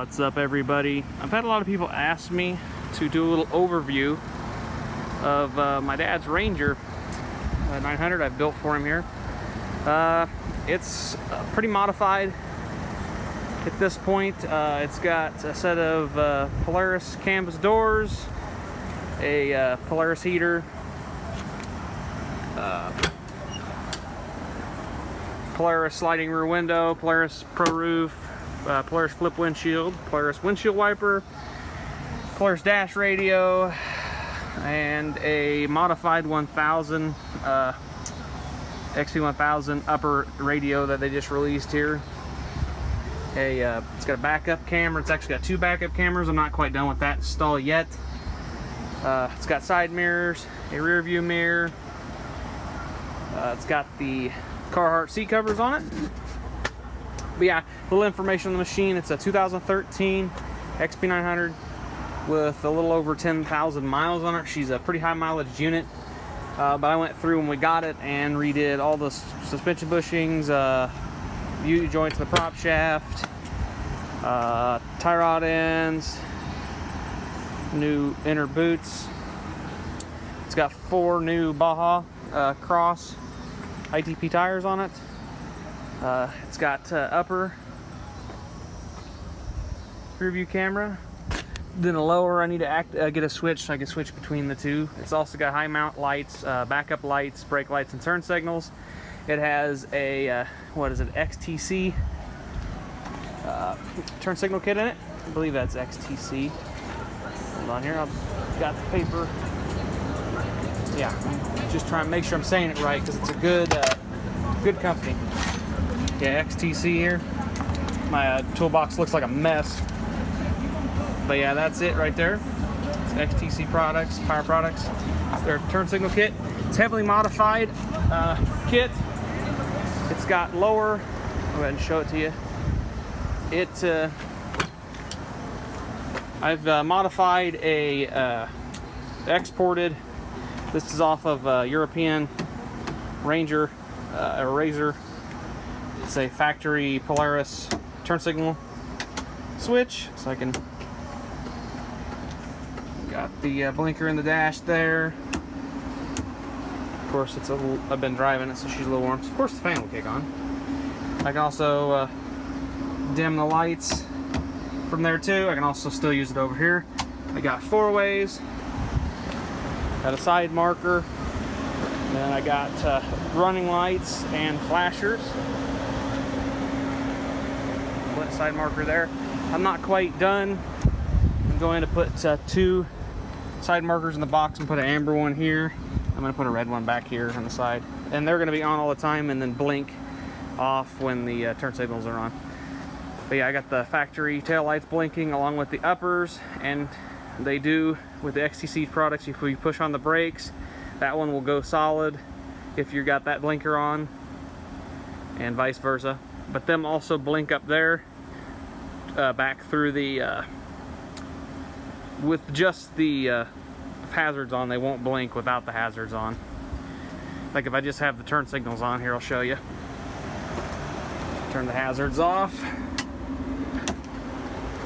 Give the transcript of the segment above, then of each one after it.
What's up, everybody? I've had a lot of people ask me to do a little overview of my dad's Ranger 900 I've built for him here. It's pretty modified at this point. It's got a set of Polaris canvas doors, a Polaris heater, Polaris sliding rear window, Polaris Pro Roof, Polaris flip windshield, Polaris windshield wiper, Polaris dash radio, and a modified 1000 XP1000 upper radio that they just released here. It's got a backup camera. It's actually got two backup cameras. I'm not quite done with that install yet. It's got side mirrors, a rear view mirror. It's got the Carhartt seat covers on it. But yeah, a little information on the machine. It's a 2013 XP900 with a little over 10,000 miles on it. She's a pretty high mileage unit. But I went through when we got it and redid all the suspension bushings, U joints in the prop shaft, tie rod ends, new inner boots. It's got 4 new Baja Cross ITP tires on it. It's got upper rear view camera. Then a lower, I need to get a switch so I can switch between the two. It's also got high mount lights, backup lights, brake lights, and turn signals. It has a, what is it, XTC turn signal kit in it. I believe that's XTC. Hold on here, I've got the paper. Yeah, just trying to make sure I'm saying it right because it's a good company. Yeah, XTC here. My toolbox looks like a mess. But yeah, that's it right there. It's XTC products, Power Products. It's their turn signal kit. It's heavily modified kit. It's got lower. I'll go ahead and show it to you. I've modified exported. This is off of European Ranger or Razor. It's a factory Polaris turn signal switch, so I can. Got the blinker in the dash there. Of course, I've been driving it, so she's a little warm. Of course, the fan will kick on. I can also dim the lights from there too. I can also still use it over here. I got 4 ways. Got a side marker. Then I got running lights and flashers. Side marker there. I'm not quite done. I'm going to put 2 side markers in the box and put an amber one here. I'm going to put a red one back here on the side. And they're going to be on all the time and then blink off when the turn signals are on. But yeah, I got the factory tail lights blinking along with the uppers, and they do with the XTC products. If we push on the brakes, that one will go solid if you got that blinker on, and vice versa. But them also blink up there back through the with just the hazards on. They won't blink without the hazards on. Like if I just have the turn signals on here, I'll show you. Turn the hazards off,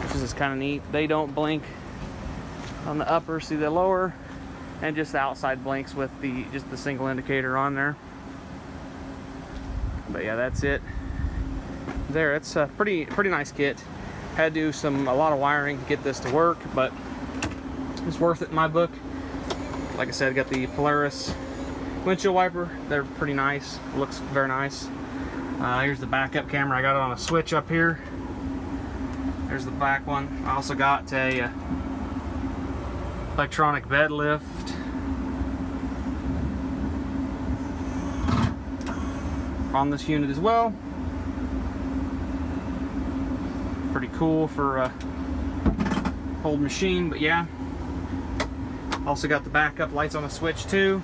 which is kind of neat. They don't blink on the upper, see the lower, and just the outside blinks with just the single indicator on there. But yeah, that's it. There, it's a pretty nice kit. Had to do a lot of wiring to get this to work, but it's worth it in my book. Like I said, got the Polaris windshield wiper. They're pretty nice. Looks very nice. Here's the backup camera. I got it on a switch up here. There's the back one. I also got a electronic bed lift. On this unit as well. Pretty cool for a old machine, but yeah. Also got the backup lights on the switch too.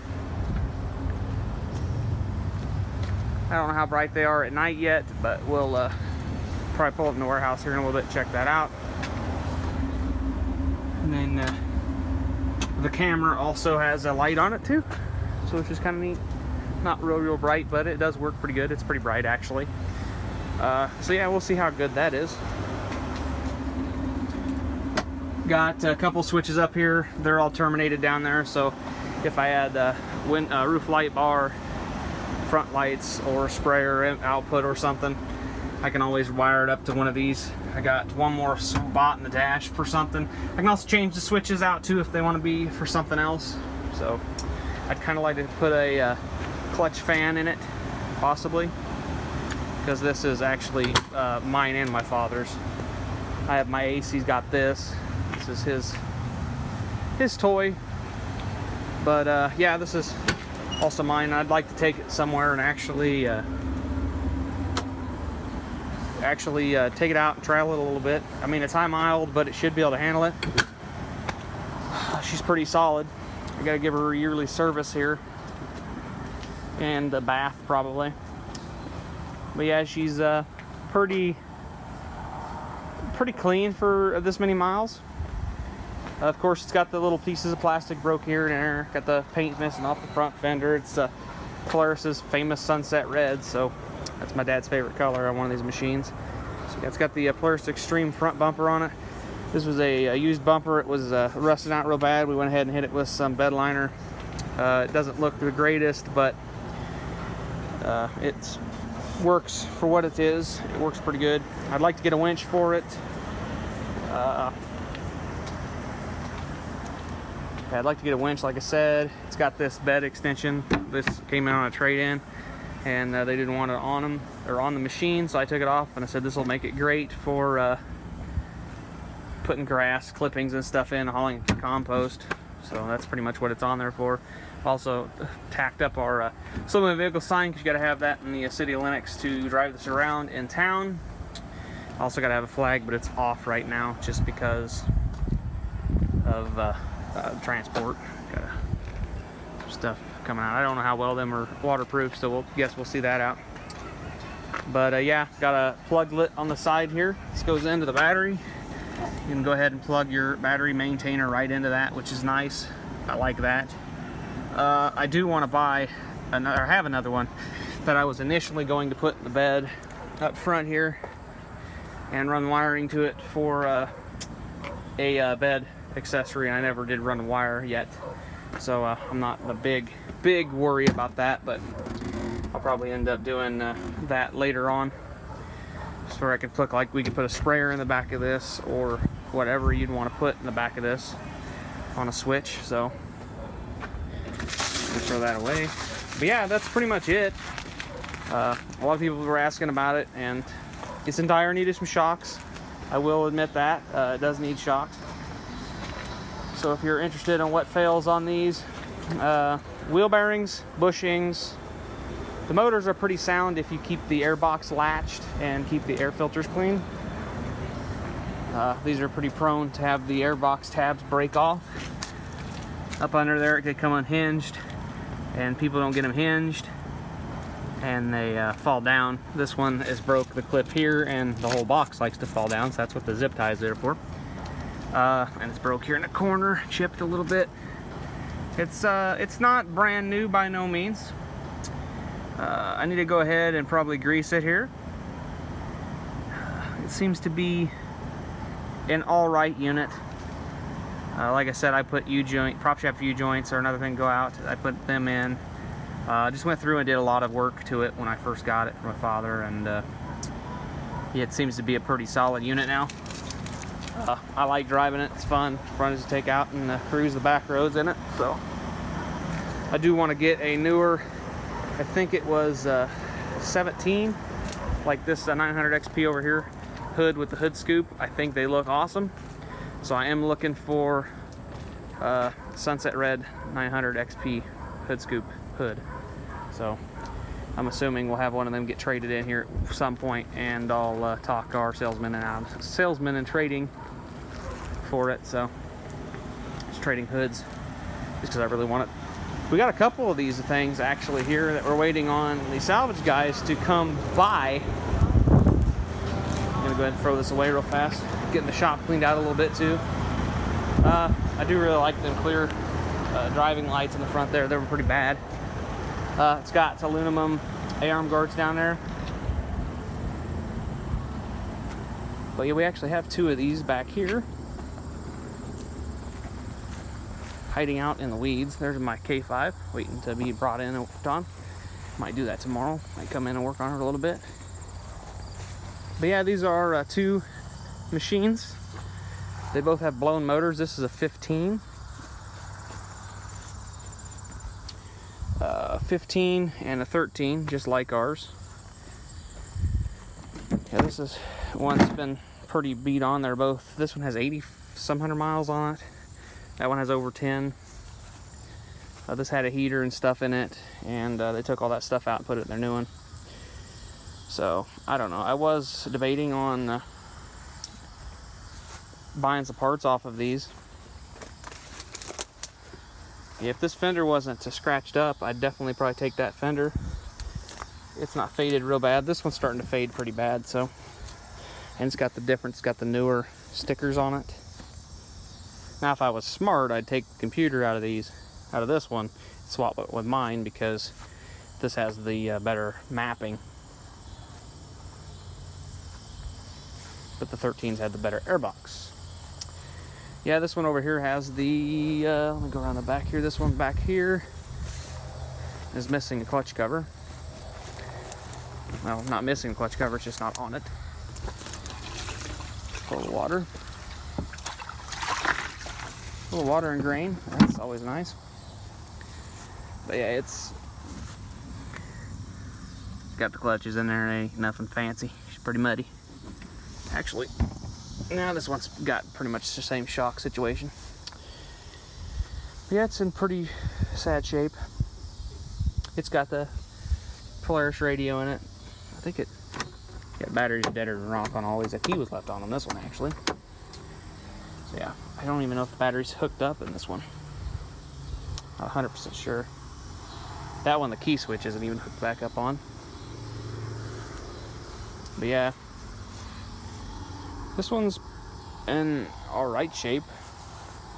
I don't know how bright they are at night yet, but we'll probably pull up in the warehouse here in a little bit, check that out. And then the camera also has a light on it too, so which is kind of neat. Not real bright, but it does work pretty good. It's pretty bright actually. So yeah, we'll see how good that is. Got a couple switches up here. They're all terminated down there, so if I had roof light bar, front lights, or sprayer output or something, I can always wire it up to one of these. I got one more spot in the dash for something. I can also change the switches out too if they want to be for something else. So I'd kind of like to put a clutch fan in it, possibly, because this is actually mine and my father's. I have my AC's got this. This is his toy. But yeah, this is also mine. I'd like to take it somewhere and actually take it out and trail it a little bit. I mean, it's high mild, but it should be able to handle it. She's pretty solid. I gotta give her a yearly service here and a bath probably. But yeah, she's pretty clean for this many miles. Of course, it's got the little pieces of plastic broke here and there. Got the paint missing off the front fender. It's Polaris's famous Sunset Red, so that's my dad's favorite color on one of these machines. So yeah, it's got the Polaris Extreme front bumper on it. This was a used bumper. It was rusting out real bad. We went ahead and hit it with some bed liner. It doesn't look the greatest, but it works for what it is. It works pretty good. I'd like to get a winch for it. I'd like to get a winch, like I said. It's got this bed extension. This came in on a trade-in, and they didn't want it on them or on the machine, so I took it off, and I said this will make it great for putting grass clippings and stuff in, hauling to compost. So that's pretty much what it's on there for. Also tacked up our slow moving vehicle sign, because you got to have that in the city of Lenox to drive this around in town. Also got to have a flag, but it's off right now just because of transport. Got stuff coming out. I don't know how well them are waterproof, so we'll see that out. But yeah, got a plug lit on the side here. This goes into the battery. You can go ahead and plug your battery maintainer right into that, which is nice. I like that. I do want to buy another, or have another one that I was initially going to put in the bed up front here and run wiring to it for a bed accessory. I never did run a wire yet, so I'm not in a big worry about that, but I'll probably end up doing that later on. So I could put, like, we could put a sprayer in the back of this, or whatever you'd want to put in the back of this on a switch. So we'll throw that away. But yeah, that's pretty much it. A lot of people were asking about it, and it's in dire need of some shocks. I will admit that it does need shocks. So if you're interested in what fails on these, wheel bearings, bushings, the motors are pretty sound if you keep the air box latched and keep the air filters clean. These are pretty prone to have the air box tabs break off. Up under there it could come unhinged, and people don't get them hinged and they fall down. This one is broke the clip here, and the whole box likes to fall down, so that's what the zip tie is there for. And it's broke here in the corner, chipped a little bit. It's not brand new by no means. I need to go ahead and probably grease it here. It seems to be an alright unit. Like I said, I put U-joint, prop shaft U-joints are another thing to go out. I put them in. Just went through and did a lot of work to it when I first got it from my father, and yeah, it seems to be a pretty solid unit now. I like driving it. It's fun. Fun to take out and cruise the back roads in it. So I do want to get a newer, I think it was 17, like this 900 XP over here, hood with the hood scoop. I think they look awesome. So I am looking for Sunset Red 900 XP hood scoop hood. So I'm assuming we'll have one of them get traded in here at some point, and I'll talk to our salesman and trading for it. So just trading hoods just because I really want it. We got a couple of these things actually here that we're waiting on the salvage guys to come by. I'm gonna go ahead and throw this away real fast. Getting the shop cleaned out a little bit too. I do really like them clear driving lights in the front there. They were pretty bad. It's got aluminum A-arm guards down there. But yeah, we actually have two of these back here. hiding out in the weeds. There's my K5 waiting to be brought in and worked on. Might do that tomorrow. Might come in and work on it a little bit. But yeah, these are 2 machines. They both have blown motors. This is a 15. 15 and a 13, just like ours. Yeah, this is one's been pretty beat on. They're both, this one has 80 some hundred miles on it. That one has over 10. This had a heater and stuff in it, and they took all that stuff out and put it in their new one. So I don't know. I was debating on buying some parts off of these. If this fender wasn't scratched up, I'd definitely probably take that fender. It's not faded real bad. This one's starting to fade pretty bad, so. And it's got the difference, it's got the newer stickers on it. Now if I was smart, I'd take the computer out of this one, swap it with mine, because this has the better mapping. But the 13s had the better airbox. Yeah, this one over here has the, let me go around the back here. This one back here is missing a clutch cover. Well, not missing a clutch cover, it's just not on it. A little water. A little water and grain, that's always nice. But yeah, it's got the clutches in there, ain't nothing fancy. It's pretty muddy. Actually, now this one's got pretty much the same shock situation. But yeah, it's in pretty sad shape. It's got the Polaris radio in it. I think batteries are deader than rock on all these. A key was left on this one, actually. So yeah, I don't even know if the battery's hooked up in this one. Not 100% sure. That one, the key switch isn't even hooked back up on. But yeah, this one's in alright shape.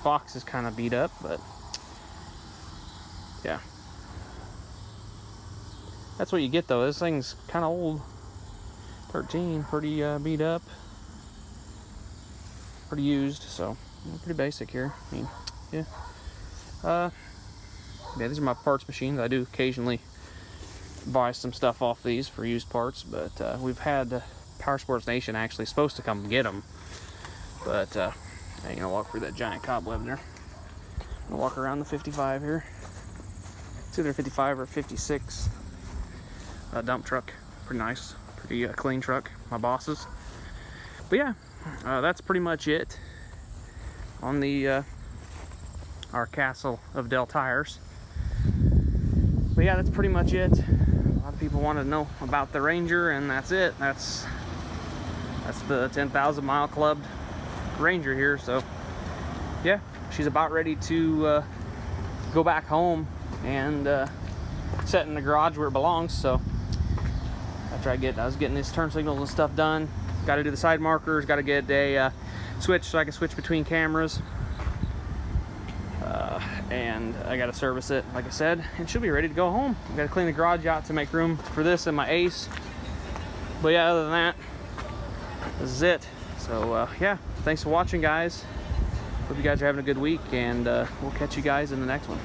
Box is kind of beat up, but yeah. That's what you get though. This thing's kind of old. 13, pretty beat up. Pretty used, so pretty basic here. I mean, yeah. Yeah, these are my parts machines. I do occasionally buy some stuff off these for used parts, but we've had Power Sports Nation actually supposed to come get them, but I ain't gonna walk through that giant cobweb there. I'm gonna walk around the 55 here. It's either 55 or 56 dump truck. Pretty nice, pretty clean truck. My boss's. But yeah, that's pretty much it on the our Castle of Dell tires. But yeah, that's pretty much it. A lot of people want to know about the Ranger, and that's it. That's the 10,000 mile clubbed Ranger here. So yeah, she's about ready to go back home and set in the garage where it belongs. So after I was getting these turn signals and stuff done, got to do the side markers, got to get a switch so I can switch between cameras, and I got to service it, like I said, and she'll be ready to go home. I got to clean the garage out to make room for this and my Ace. But yeah, other than that, this is it. So yeah, thanks for watching, guys. Hope you guys are having a good week, and we'll catch you guys in the next one.